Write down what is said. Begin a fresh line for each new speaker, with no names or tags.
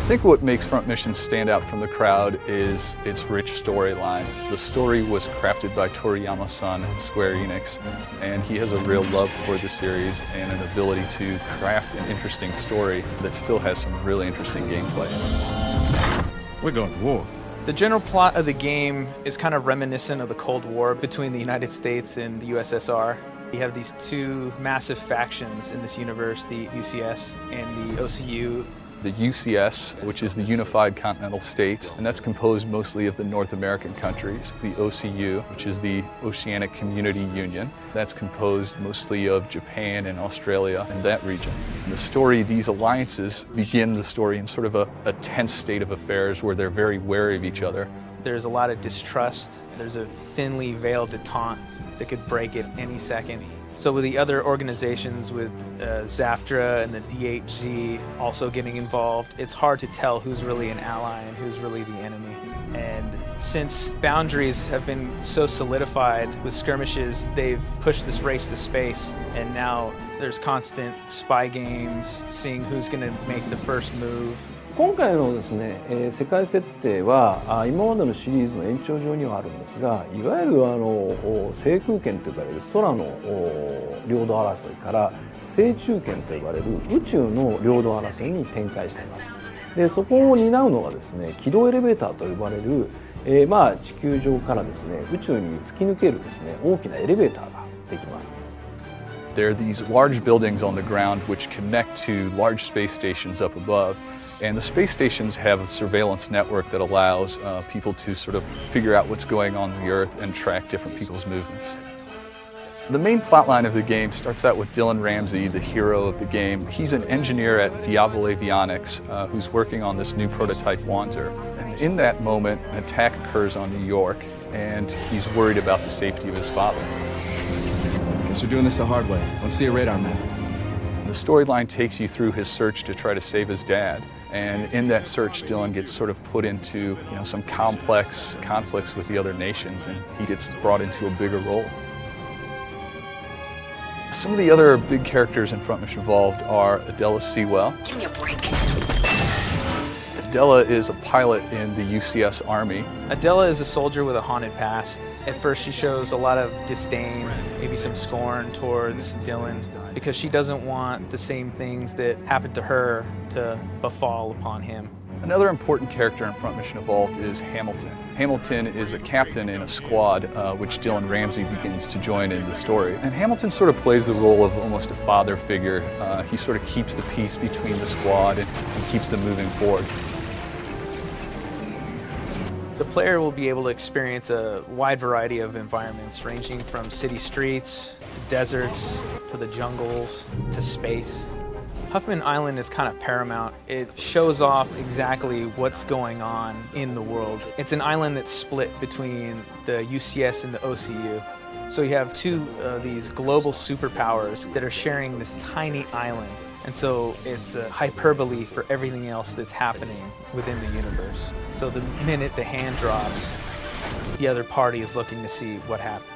I think what makes Front Mission stand out from the crowd is its rich storyline. The story was crafted by Toriyama-san at Square Enix, and he has a real love for the series and an ability to craft an interesting story that still has some really interesting gameplay.
We're going to war.
The general plot of the game is kind of reminiscent of the Cold War between the United States and the USSR. You have these two massive factions in this universe, the UCS and the OCU.
The UCS, which is the Unified Continental States, and that's composed mostly of the North American countries. The OCU, which is the Oceanic Community Union, that's composed mostly of Japan and Australia and that region. In the story, these alliances begin the story in sort of a tense state of affairs where they're very wary of each other.
There's a lot of distrust. There's a thinly veiled detente that could break at any second. So with the other organizations, with ZAFTRA and the DHZ also getting involved, it's hard to tell who's really an ally and who's really the enemy. And since boundaries have been so solidified with skirmishes, they've pushed this race to space, and now there's constant spy games, seeing who's going to make the first move.
今回のですね、世界設定は今までのシリーズの延長上にはあるんですが、いわゆる制空権と呼ばれる空の領土争いから制中権と呼ばれる宇宙の領土争いに展開しています。で、そこを担うのがですね、軌道エレベーターと呼ばれる、地球上からですね、宇宙に突き抜けるですね、大きなエレベーターができます。
There are these large buildings on the ground which connect to large space stations up above. And the space stations have a surveillance network that allows people to sort of figure out what's going on the Earth and track different people's movements. The main plotline of the game starts out with Dylan Ramsey, the hero of the game. He's an engineer at Diablo Avionics who's working on this new prototype Wanzer. And in that moment, an attack occurs on New York, and he's worried about the safety of his father.
Guess we're doing this the hard way. Let's see a radar map.
The storyline takes you through his search to try to save his dad. And in that search, Dylan gets sort of put into some complex conflicts with the other nations, and he gets brought into a bigger role. Some of the other big characters in Front Mission Evolved are Adela Sewell.
Give me a break.
Adela is a pilot in the UCS Army.
Adela is a soldier with a haunted past. At first she shows a lot of disdain, maybe some scorn towards Dylan, because she doesn't want the same things that happened to her to befall upon him.
Another important character in Front Mission Evolved is Hamilton. Hamilton is a captain in a squad which Dylan Ramsey begins to join in the story. And Hamilton sort of plays the role of almost a father figure. He sort of keeps the peace between the squad and keeps them moving forward.
The player will be able to experience a wide variety of environments, ranging from city streets, to deserts, to the jungles, to space. Huffman Island is kind of paramount. It shows off exactly what's going on in the world. It's an island that's split between the UCS and the OCU. So you have two of these global superpowers that are sharing this tiny island. And so it's a hyperbole for everything else that's happening within the universe. So the minute the hand drops, the other party is looking to see what happened.